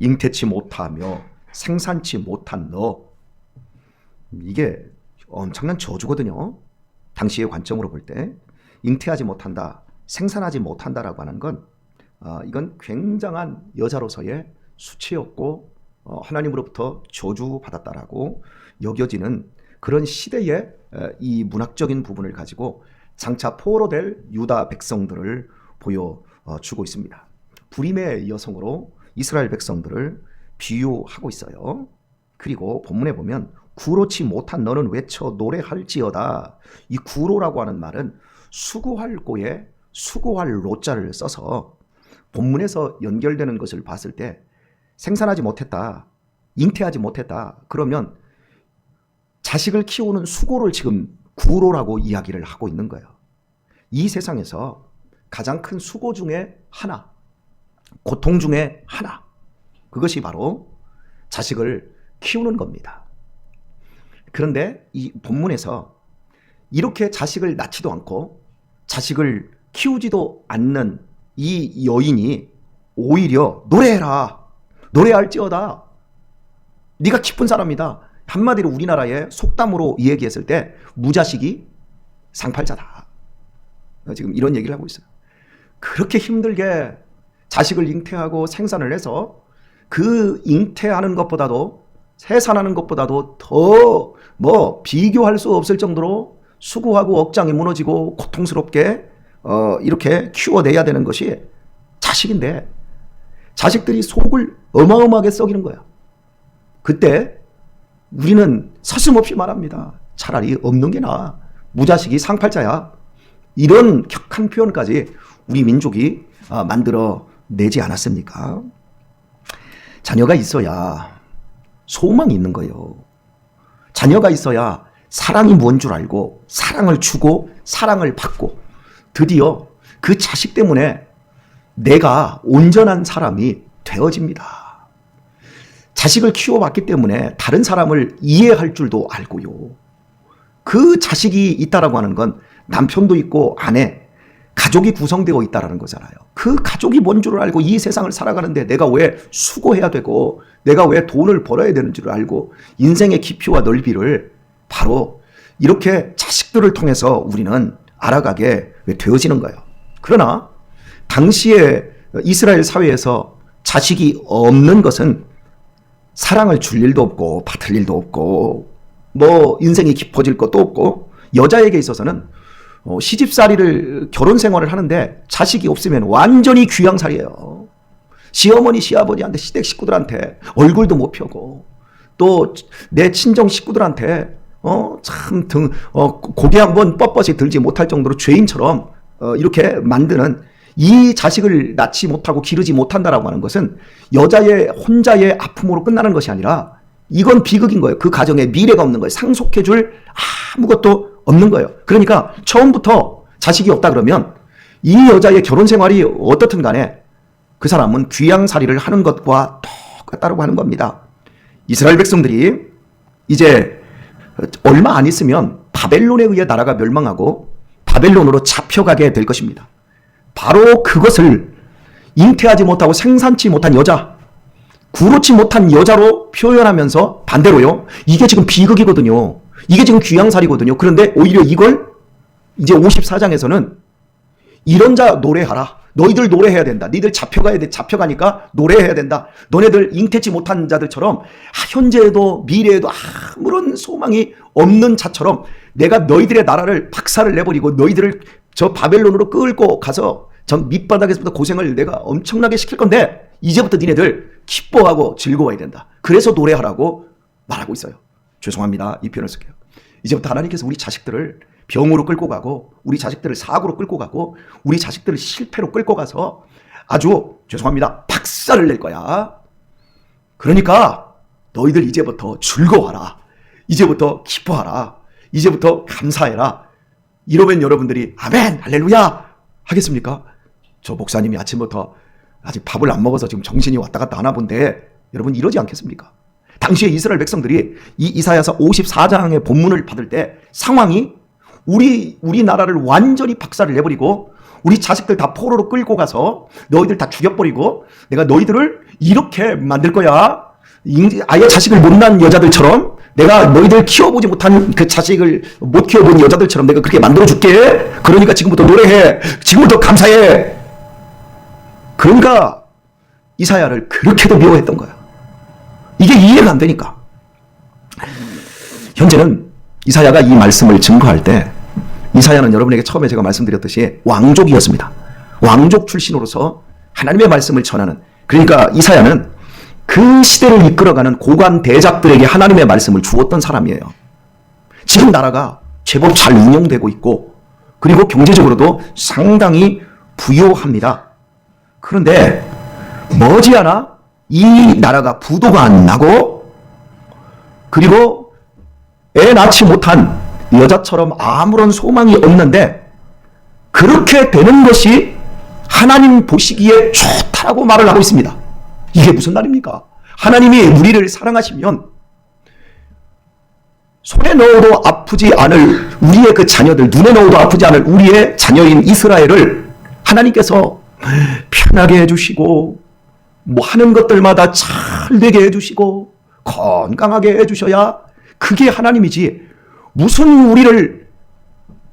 잉태치 못하며 생산치 못한 너. 이게 엄청난 저주거든요. 당시의 관점으로 볼 때 잉태하지 못한다, 생산하지 못한다라고 하는 건 이건 굉장한 여자로서의 수치였고 하나님으로부터 저주받았다라고 여겨지는 그런 시대의 이 문학적인 부분을 가지고 장차 포로될 유다 백성들을 보여주고 있습니다. 불임의 여성으로 이스라엘 백성들을 비유하고 있어요. 그리고 본문에 보면 구로치 못한 너는 외쳐 노래할지어다. 이 구로라고 하는 말은 수고할 고에 수고할 로자를 써서 본문에서 연결되는 것을 봤을 때 생산하지 못했다, 잉태하지 못했다, 그러면 자식을 키우는 수고를 지금 구로라고 이야기를 하고 있는 거예요. 이 세상에서 가장 큰 수고 중에 하나, 고통 중에 하나, 그것이 바로 자식을 키우는 겁니다. 그런데 이 본문에서 이렇게 자식을 낳지도 않고 자식을 키우지도 않는 이 여인이 오히려 노래해라, 노래할지어다, 네가 기쁜 사람이다. 한마디로 우리나라의 속담으로 이야기했을 때 무자식이 상팔자다, 지금 이런 얘기를 하고 있어요. 그렇게 힘들게 자식을 잉태하고 생산을 해서 그 잉태하는 것보다도 생산하는 것보다도 더 비교할 수 없을 정도로 수고하고 억장이 무너지고 고통스럽게 이렇게 키워내야 되는 것이 자식인데 자식들이 속을 어마어마하게 썩이는 거야. 그때 우리는 서슴없이 말합니다. 차라리 없는 게 나아. 무자식이 상팔자야. 이런 격한 표현까지 우리 민족이 만들어내지 않았습니까? 자녀가 있어야 소망이 있는 거예요. 자녀가 있어야 사랑이 뭔 줄 알고 사랑을 주고 사랑을 받고 드디어 그 자식 때문에 내가 온전한 사람이 되어집니다. 자식을 키워봤기 때문에 다른 사람을 이해할 줄도 알고요. 그 자식이 있다라고 하는 건 남편도 있고 아내, 가족이 구성되어 있다라는 거잖아요. 그 가족이 뭔 줄 알고 이 세상을 살아가는데 내가 왜 수고해야 되고 내가 왜 돈을 벌어야 되는 줄 알고 인생의 깊이와 넓이를 바로 이렇게 자식들을 통해서 우리는 알아가게 되어지는 거예요. 그러나 당시에 이스라엘 사회에서 자식이 없는 것은 사랑을 줄 일도 없고 받을 일도 없고 인생이 깊어질 것도 없고 여자에게 있어서는 시집살이를 결혼 생활을 하는데 자식이 없으면 완전히 귀양살이에요. 시어머니 시아버지한테 시댁 식구들한테 얼굴도 못 펴고 또 내 친정 식구들한테 참 고개 한번 뻣뻣이 들지 못할 정도로 죄인처럼 이렇게 만드는 이 자식을 낳지 못하고 기르지 못한다라고 하는 것은 여자의 혼자의 아픔으로 끝나는 것이 아니라 이건 비극인 거예요. 그 가정에 미래가 없는 거예요. 상속해줄 아무것도 없는 거예요. 그러니까 처음부터 자식이 없다 그러면 이 여자의 결혼 생활이 어떻든 간에 그 사람은 귀양살이를 하는 것과 똑같다고 하는 겁니다. 이스라엘 백성들이 이제 얼마 안 있으면 바벨론에 의해 나라가 멸망하고 바벨론으로 잡혀가게 될 것입니다. 바로 그것을 잉태하지 못하고 생산치 못한 여자, 구로치 못한 여자로 표현하면서 반대로요. 이게 지금 비극이거든요. 이게 지금 귀양살이거든요. 그런데 오히려 이걸 이제 54장에서는 이런 자 노래하라. 너희들 노래해야 된다. 너희들 잡혀가야 돼. 잡혀가니까 노래해야 된다. 너네들 잉태치 못한 자들처럼 현재에도 미래에도 아무런 소망이 없는 자처럼 내가 너희들의 나라를 박살을 내버리고 너희들을 저 바벨론으로 끌고 가서 저 밑바닥에서부터 고생을 내가 엄청나게 시킬 건데 이제부터 니네들 기뻐하고 즐거워야 된다. 그래서 노래하라고 말하고 있어요. 죄송합니다. 이 표현을 쓸게요. 이제부터 하나님께서 우리 자식들을 병으로 끌고 가고 우리 자식들을 사고로 끌고 가고 우리 자식들을 실패로 끌고 가서 아주 죄송합니다. 박살을 낼 거야. 그러니까 너희들 이제부터 즐거워하라. 이제부터 기뻐하라. 이제부터 감사해라. 이러면 여러분들이 아멘 할렐루야 하겠습니까? 저 목사님이 아침부터 아직 밥을 안 먹어서 지금 정신이 왔다 갔다 하나 본데 여러분 이러지 않겠습니까? 당시에 이스라엘 백성들이 이 이사야서 54장의 본문을 받을 때 상황이 우리나라를 완전히 박살을 내버리고 우리 자식들 다 포로로 끌고 가서 너희들 다 죽여버리고 내가 너희들을 이렇게 만들 거야. 아예 자식을 못 낳은 여자들처럼 내가 너희들 키워보지 못한 그 자식을 못 키워본 여자들처럼 내가 그렇게 만들어줄게. 그러니까 지금부터 노래해. 지금부터 감사해. 그러니까 이사야를 그렇게도 미워했던 거야. 이게 이해가 안 되니까. 현재는 이사야가 이 말씀을 증거할 때 이사야는 여러분에게 처음에 제가 말씀드렸듯이 왕족이었습니다. 왕족 출신으로서 하나님의 말씀을 전하는, 그러니까 이사야는 그 시대를 이끌어가는 고관 대작들에게 하나님의 말씀을 주었던 사람이에요. 지금 나라가 제법 잘 운영되고 있고 그리고 경제적으로도 상당히 부유합니다. 그런데 머지않아 이 나라가 부도가 안 나고 그리고 애 낳지 못한 여자처럼 아무런 소망이 없는데 그렇게 되는 것이 하나님 보시기에 좋다라고 말을 하고 있습니다. 이게 무슨 말입니까? 하나님이 우리를 사랑하시면 손에 넣어도 아프지 않을 우리의 그 자녀들, 눈에 넣어도 아프지 않을 우리의 자녀인 이스라엘을 하나님께서 편하게 해주시고 뭐 하는 것들마다 잘 되게 해주시고 건강하게 해주셔야 그게 하나님이지, 무슨 우리를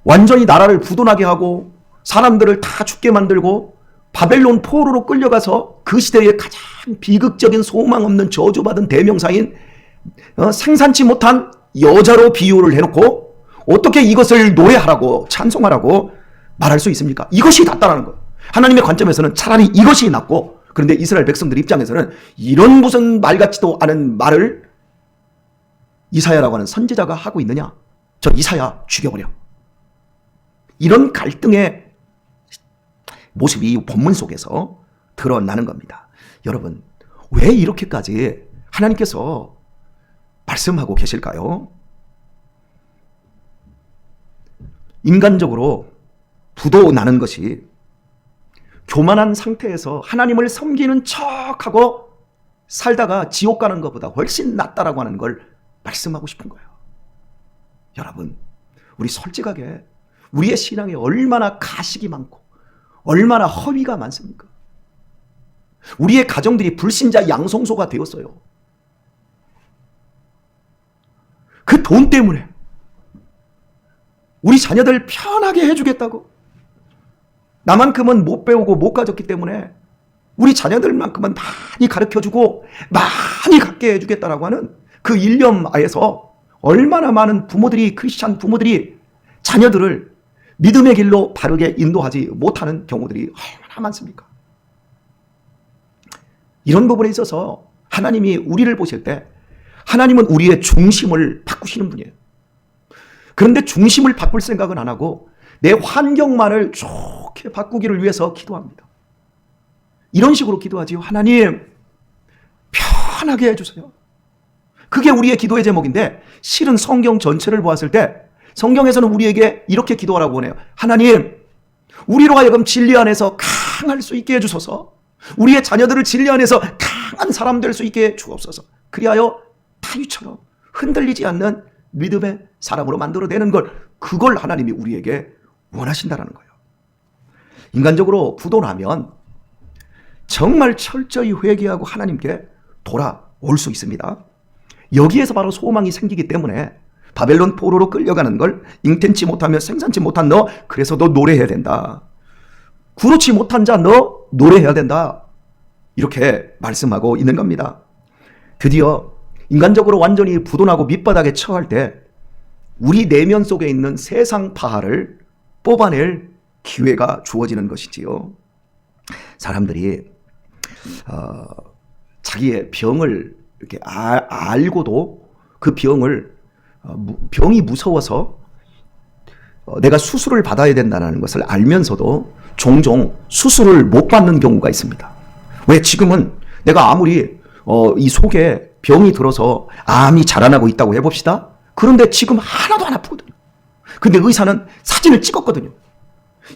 완전히 나라를 부도나게 하고 사람들을 다 죽게 만들고 바벨론 포로로 끌려가서 그 시대의 가장 비극적인 소망 없는 저주받은 대명사인 생산치 못한 여자로 비유를 해놓고 어떻게 이것을 노래하라고 찬송하라고 말할 수 있습니까? 이것이 낫다라는 거예요. 하나님의 관점에서는 차라리 이것이 낫고, 그런데 이스라엘 백성들 입장에서는 이런 무슨 말 같지도 않은 말을 이사야라고 하는 선지자가 하고 있느냐? 저 이사야 죽여버려. 이런 갈등의 모습이 본문 속에서 드러나는 겁니다. 여러분, 왜 이렇게까지 하나님께서 말씀하고 계실까요? 인간적으로 부도 나는 것이 교만한 상태에서 하나님을 섬기는 척하고 살다가 지옥 가는 것보다 훨씬 낫다라고 하는 걸 말씀하고 싶은 거예요. 여러분, 우리 솔직하게 우리의 신앙에 얼마나 가식이 많고 얼마나 허위가 많습니까? 우리의 가정들이 불신자 양성소가 되었어요. 그 돈 때문에 우리 자녀들 편하게 해주겠다고, 나만큼은 못 배우고 못 가졌기 때문에 우리 자녀들만큼은 많이 가르쳐주고 많이 갖게 해주겠다라고 하는 그 일념 하에서 얼마나 많은 부모들이, 크리스찬 부모들이 자녀들을 믿음의 길로 바르게 인도하지 못하는 경우들이 얼마나 많습니까? 이런 부분에 있어서 하나님이 우리를 보실 때 하나님은 우리의 중심을 바꾸시는 분이에요. 그런데 중심을 바꿀 생각은 안 하고 내 환경만을 좋게 바꾸기를 위해서 기도합니다. 이런 식으로 기도하지요. 하나님, 편하게 해주세요. 그게 우리의 기도의 제목인데, 실은 성경 전체를 보았을 때 성경에서는 우리에게 이렇게 기도하라고 하네요. 하나님, 우리로 하여금 진리 안에서 강할 수 있게 해주소서. 우리의 자녀들을 진리 안에서 강한 사람 될 수 있게 해 주옵소서. 그리하여 다윗처럼 흔들리지 않는 믿음의 사람으로 만들어내는 걸, 그걸 하나님이 우리에게 원하신다는 거예요. 인간적으로 부도나면 정말 철저히 회개하고 하나님께 돌아올 수 있습니다. 여기에서 바로 소망이 생기기 때문에 바벨론 포로로 끌려가는 걸 잉태치 못하며 생산치 못한 너, 그래서 너 노래해야 된다. 구르치 못한 자 너 노래해야 된다. 이렇게 말씀하고 있는 겁니다. 드디어 인간적으로 완전히 부도나고 밑바닥에 처할 때 우리 내면 속에 있는 세상 파하를 뽑아낼 기회가 주어지는 것이지요. 사람들이 자기의 병을 이렇게 알고도 그 병이 무서워서 내가 수술을 받아야 된다는 것을 알면서도 종종 수술을 못 받는 경우가 있습니다. 왜? 지금은 내가 아무리 이 속에 병이 들어서 암이 자라나고 있다고 해봅시다. 그런데 지금 하나도 안 아프거든요. 근데 의사는 사진을 찍었거든요.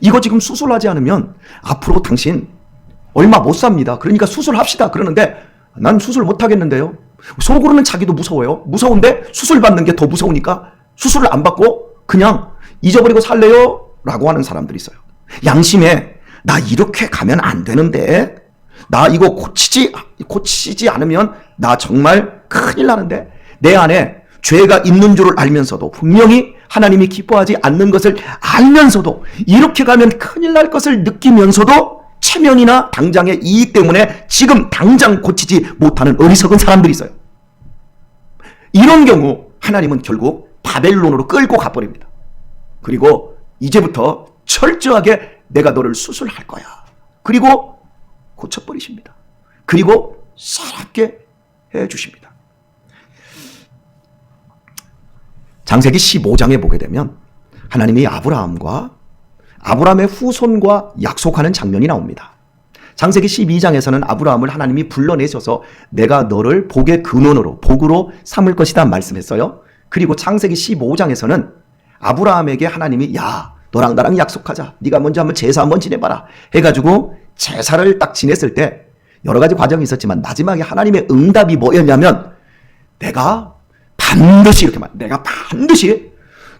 이거 지금 수술하지 않으면 앞으로 당신 얼마 못 삽니다. 그러니까 수술합시다. 그러는데 난 수술 못 하겠는데요. 속으로는 자기도 무서워요. 무서운데 수술 받는 게 더 무서우니까 수술을 안 받고 그냥 잊어버리고 살래요? 라고 하는 사람들이 있어요. 양심에 나 이렇게 가면 안 되는데, 나 이거 고치지 않으면 나 정말 큰일 나는데, 내 안에 죄가 있는 줄을 알면서도, 분명히 하나님이 기뻐하지 않는 것을 알면서도, 이렇게 가면 큰일 날 것을 느끼면서도 체면이나 당장의 이익 때문에 지금 당장 고치지 못하는 어리석은 사람들이 있어요. 이런 경우 하나님은 결국 바벨론으로 끌고 가버립니다. 그리고 이제부터 철저하게 내가 너를 수술할 거야. 그리고 고쳐버리십니다. 그리고 새롭게 해주십니다. 창세기 15장에 보게 되면 하나님이 아브라함의 후손과 약속하는 장면이 나옵니다. 창세기 12장에서는 아브라함을 하나님이 불러내셔서 내가 너를 복의 근원으로, 복으로 삼을 것이다 말씀했어요. 그리고 창세기 15장에서는 아브라함에게 하나님이 야, 너랑 나랑 약속하자. 네가 먼저 한번 제사 한번 지내봐라 해가지고 제사를 딱 지냈을 때 여러 가지 과정이 있었지만 마지막에 하나님의 응답이 뭐였냐면, 내가 반드시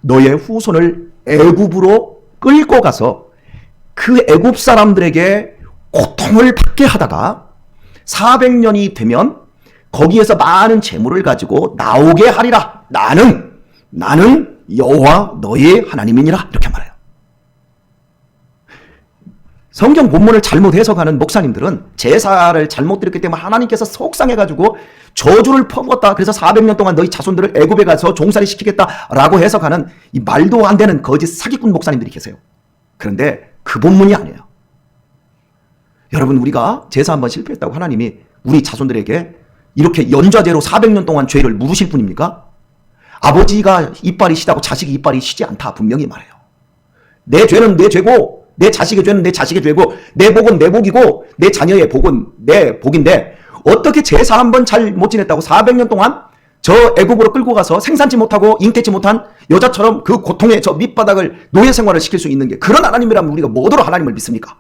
너의 후손을 애굽으로 끌고 가서 그 애굽 사람들에게 고통을 받게 하다가 400년이 되면 거기에서 많은 재물을 가지고 나오게 하리라. 나는 여호와 너의 하나님이니라. 이렇게 말해요. 성경 본문을 잘못 해석하는 목사님들은 제사를 잘못 드렸기 때문에 하나님께서 속상해가지고 저주를 퍼붓었다. 그래서 400년 동안 너희 자손들을 애굽에 가서 종살이 시키겠다라고 해석하는 이 말도 안 되는 거짓 사기꾼 목사님들이 계세요. 그런데 그 본문이 아니에요. 여러분, 우리가 제사 한번 실패했다고 하나님이 우리 자손들에게 이렇게 연좌제로 400년 동안 죄를 물으실 분입니까? 아버지가 이빨이 시다고 자식이 이빨이 시지 않다 분명히 말해요. 내 죄는 내 죄고, 내 자식의 죄는 내 자식의 죄고, 내 복은 내 복이고, 내 자녀의 복은 내 복인데, 어떻게 제사 한번 잘 못 지냈다고 400년 동안 저 애굽으로 끌고 가서 생산치 못하고 잉태치 못한 여자처럼 그 고통의 저 밑바닥을 노예 생활을 시킬 수 있는 게, 그런 하나님이라면 우리가 뭐더러 하나님을 믿습니까?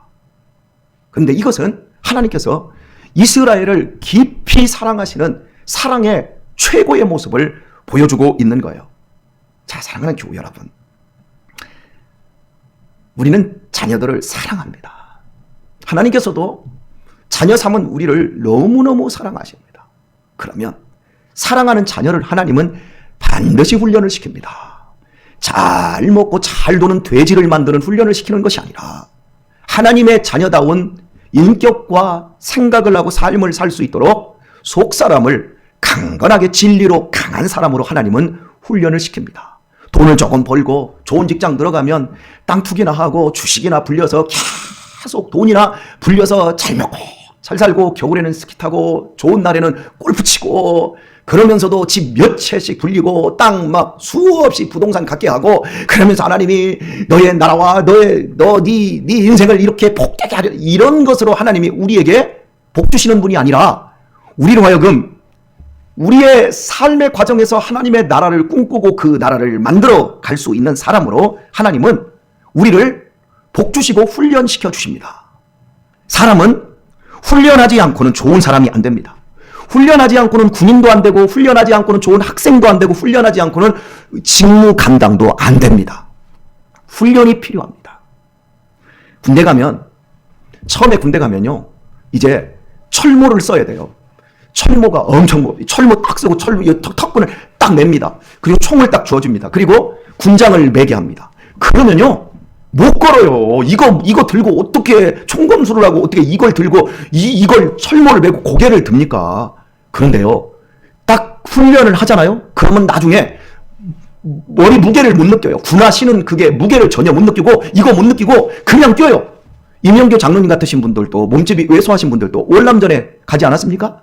그런데 이것은 하나님께서 이스라엘을 깊이 사랑하시는 사랑의 최고의 모습을 보여주고 있는 거예요. 자, 사랑하는 교우 여러분, 우리는 자녀들을 사랑합니다. 하나님께서도 자녀 삼은 우리를 너무너무 사랑하십니다. 그러면 사랑하는 자녀를 하나님은 반드시 훈련을 시킵니다. 잘 먹고 잘 노는 돼지를 만드는 훈련을 시키는 것이 아니라 하나님의 자녀다운 인격과 생각을 하고 삶을 살 수 있도록 속사람을 강건하게 진리로 강한 사람으로 하나님은 훈련을 시킵니다. 돈을 조금 벌고 좋은 직장 들어가면 땅 투기나 하고 주식이나 불려서 계속 돈이나 불려서 잘 먹고 잘 살고, 겨울에는 스키 타고 좋은 날에는 골프 치고, 그러면서도 집 몇 채씩 불리고 땅 막 수없이 부동산 갖게 하고, 그러면서 하나님이 너의 나라와 네 인생을 이렇게 복되게 하려, 이런 것으로 하나님이 우리에게 복 주시는 분이 아니라 우리로 하여금 우리의 삶의 과정에서 하나님의 나라를 꿈꾸고 그 나라를 만들어 갈 수 있는 사람으로 하나님은 우리를 복 주시고 훈련시켜 주십니다. 사람은 훈련하지 않고는 좋은 사람이 안 됩니다. 훈련하지 않고는 군인도 안 되고, 훈련하지 않고는 좋은 학생도 안 되고, 훈련하지 않고는 직무 감당도 안 됩니다. 훈련이 필요합니다. 처음에 군대 가면요, 이제 철모를 써야 돼요. 철모가 엄청, 철모 딱 쓰고 턱분을 딱 맵니다. 그리고 총을 딱 주어줍니다. 그리고 군장을 매게 합니다. 그러면요, 못 걸어요. 이거 들고 어떻게 총검수를 하고 어떻게 이걸 들고 이걸 철모를 메고 고개를 듭니까? 그런데요, 딱 훈련을 하잖아요. 그러면 나중에 머리 무게를 못 느껴요. 군화시는 그게 무게를 전혀 못 느끼고, 이거 못 느끼고 그냥 뛰어요. 임영교 장로님 같으신 분들도, 몸집이 왜소하신 분들도 월남전에 가지 않았습니까?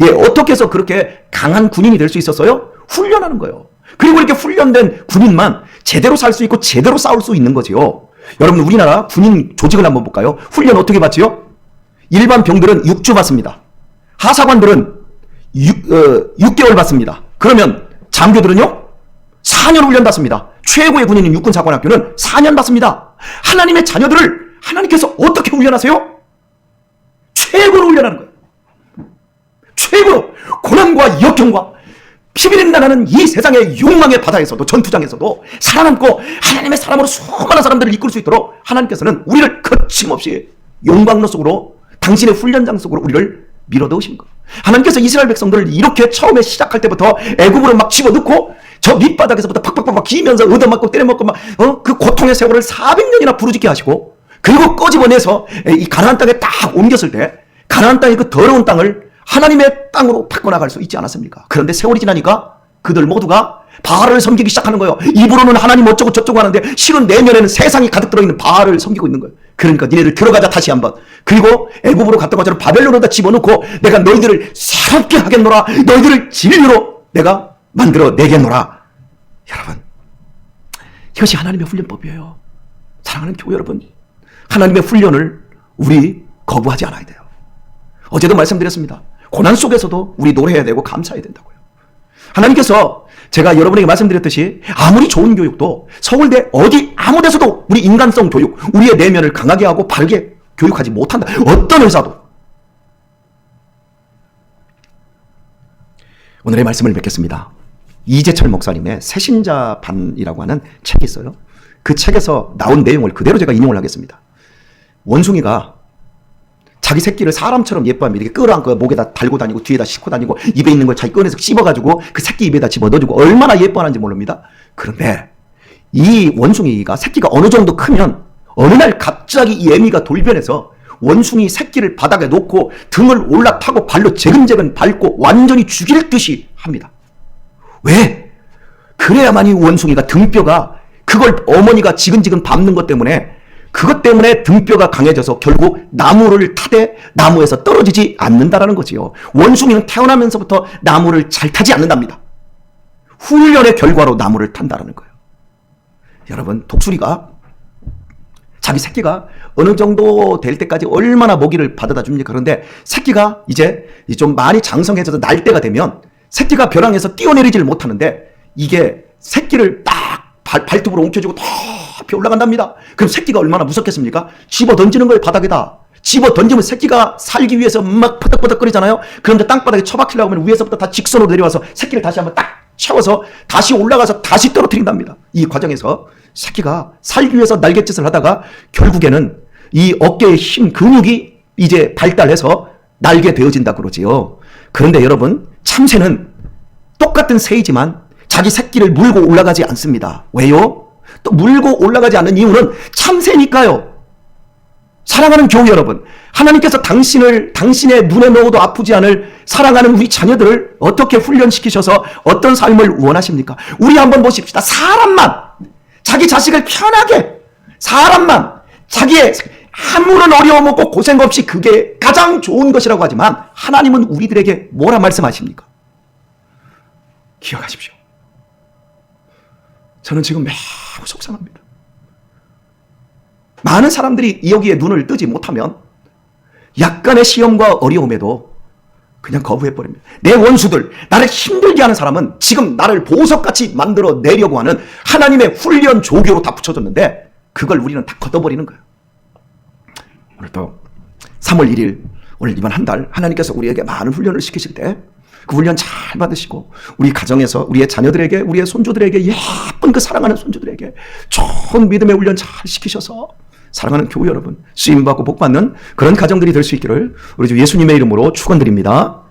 예, 어떻게 해서 그렇게 강한 군인이 될 수 있었어요? 훈련하는 거예요. 그리고 이렇게 훈련된 군인만 제대로 살 수 있고 제대로 싸울 수 있는 거지요. 여러분, 우리나라 군인 조직을 한번 볼까요? 훈련 어떻게 받지요? 일반 병들은 6주 받습니다. 하사관들은 6개월 받습니다. 그러면 장교들은요? 4년 훈련 받습니다. 최고의 군인인 육군사관학교는 4년 받습니다. 하나님의 자녀들을 하나님께서 어떻게 훈련하세요? 최고로 훈련하는 거예요. 최고로 고난과 역경과 피비린내 나는 이 세상의 욕망의 바다에서도, 전투장에서도 살아남고 하나님의 사람으로 수많은 사람들을 이끌 수 있도록 하나님께서는 우리를 거침없이 용광로 속으로, 당신의 훈련장 속으로 우리를 밀어넣으신 거. 하나님께서 이스라엘 백성들을 이렇게 처음에 시작할 때부터 애굽으로 막 집어넣고 저 밑바닥에서부터 팍팍팍 기면서 얻어맞고 때려먹고 막 그 고통의 세월을 400년이나 부르짖게 하시고, 그리고 꺼집어내서 이 가나안 땅에 딱 옮겼을 때 가나안 땅의 그 더러운 땅을 하나님의 땅으로 바꿔나갈 수 있지 않았습니까? 그런데 세월이 지나니까 그들 모두가 바알을 섬기기 시작하는 거예요. 입으로는 하나님 어쩌고 저쩌고 하는데 실은 내면에는 세상이 가득 들어있는 바알을 섬기고 있는 거예요. 그러니까 니네들 들어가자 다시 한번. 그리고 애굽으로 갔던 것처럼 바벨론에다 집어넣고 내가 너희들을 새롭게 하겠노라, 너희들을 진리로 내가 만들어 내겠노라. 여러분, 이것이 하나님의 훈련법이에요. 사랑하는 교회 여러분, 하나님의 훈련을 우리 거부하지 않아야 돼요. 어제도 말씀드렸습니다. 고난 속에서도 우리 노래해야 되고 감사해야 된다고요. 하나님께서 제가 여러분에게 말씀드렸듯이 아무리 좋은 교육도 서울대 어디 아무 데서도 우리 인간성 교육, 우리의 내면을 강하게 하고 바르게 교육하지 못한다. 어떤 의사도. 오늘의 말씀을 맺겠습니다. 이재철 목사님의 새신자반이라고 하는 책이 있어요. 그 책에서 나온 내용을 그대로 제가 인용을 하겠습니다. 원숭이가 자기 새끼를 사람처럼 예뻐하면 이렇게 끌어안고 목에다 달고 다니고 뒤에다 싣고 다니고 입에 있는 걸 자기 꺼내서 씹어가지고 그 새끼 입에다 집어넣어주고 얼마나 예뻐하는지 모릅니다. 그런데 이 원숭이가 새끼가 어느 정도 크면 어느 날 갑자기 이 애미가 돌변해서 원숭이 새끼를 바닥에 놓고 등을 올라타고 발로 재근재근 밟고 완전히 죽일 듯이 합니다. 왜? 그래야만 이 원숭이가 등뼈가, 그걸 어머니가 지근지근 밟는 것 때문에, 그것 때문에 등뼈가 강해져서 결국 나무를 타되 나무에서 떨어지지 않는다라는 거지요. 원숭이는 태어나면서부터 나무를 잘 타지 않는답니다. 훈련의 결과로 나무를 탄다라는 거예요. 여러분, 독수리가 자기 새끼가 어느 정도 될 때까지 얼마나 먹이를 받아다 줍니까? 그런데 새끼가 이제 좀 많이 장성해져서 날 때가 되면 새끼가 벼랑에서 뛰어내리질 못하는데 이게 새끼를 딱 발톱으로 옮겨주고 높이 올라간답니다. 그럼 새끼가 얼마나 무섭겠습니까? 집어 던지는 거예요, 바닥에다. 집어 던지면 새끼가 살기 위해서 막 퍼덕퍼덕거리잖아요. 그런데 땅바닥에 처박히려고 하면 위에서부터 다 직선으로 내려와서 새끼를 다시 한번 딱 채워서 다시 올라가서 다시 떨어뜨린답니다. 이 과정에서 새끼가 살기 위해서 날갯짓을 하다가 결국에는 이 어깨의 힘, 근육이 이제 발달해서 날게 되어진다 그러지요. 그런데 여러분, 참새는 똑같은 새이지만 자기 새끼를 물고 올라가지 않습니다. 왜요? 또 물고 올라가지 않는 이유는 참새니까요. 사랑하는 교회 여러분, 하나님께서 당신의 눈에 넣어도 아프지 않을 사랑하는 우리 자녀들을 어떻게 훈련시키셔서 어떤 삶을 원하십니까? 우리 한번 보십시다. 사람만, 자기 자식을 편하게, 사람만, 자기의 아무런 어려움 없고 고생 없이 그게 가장 좋은 것이라고 하지만 하나님은 우리들에게 뭐라 말씀하십니까? 기억하십시오. 저는 지금 매우 속상합니다. 많은 사람들이 여기에 눈을 뜨지 못하면 약간의 시험과 어려움에도 그냥 거부해버립니다. 내 원수들, 나를 힘들게 하는 사람은 지금 나를 보석같이 만들어 내려고 하는 하나님의 훈련 조교로 다 붙여줬는데 그걸 우리는 다 걷어버리는 거예요. 오늘 또 3월 1일 오늘 이번 한 달 하나님께서 우리에게 많은 훈련을 시키실 때 그 훈련 잘 받으시고 우리 가정에서 우리의 자녀들에게, 우리의 손주들에게, 예쁜 그 사랑하는 손주들에게 좋은 믿음의 훈련 잘 시키셔서 사랑하는 교회 여러분, 쓰임받고 복받는 그런 가정들이 될 수 있기를 우리 주 예수님의 이름으로 축원드립니다.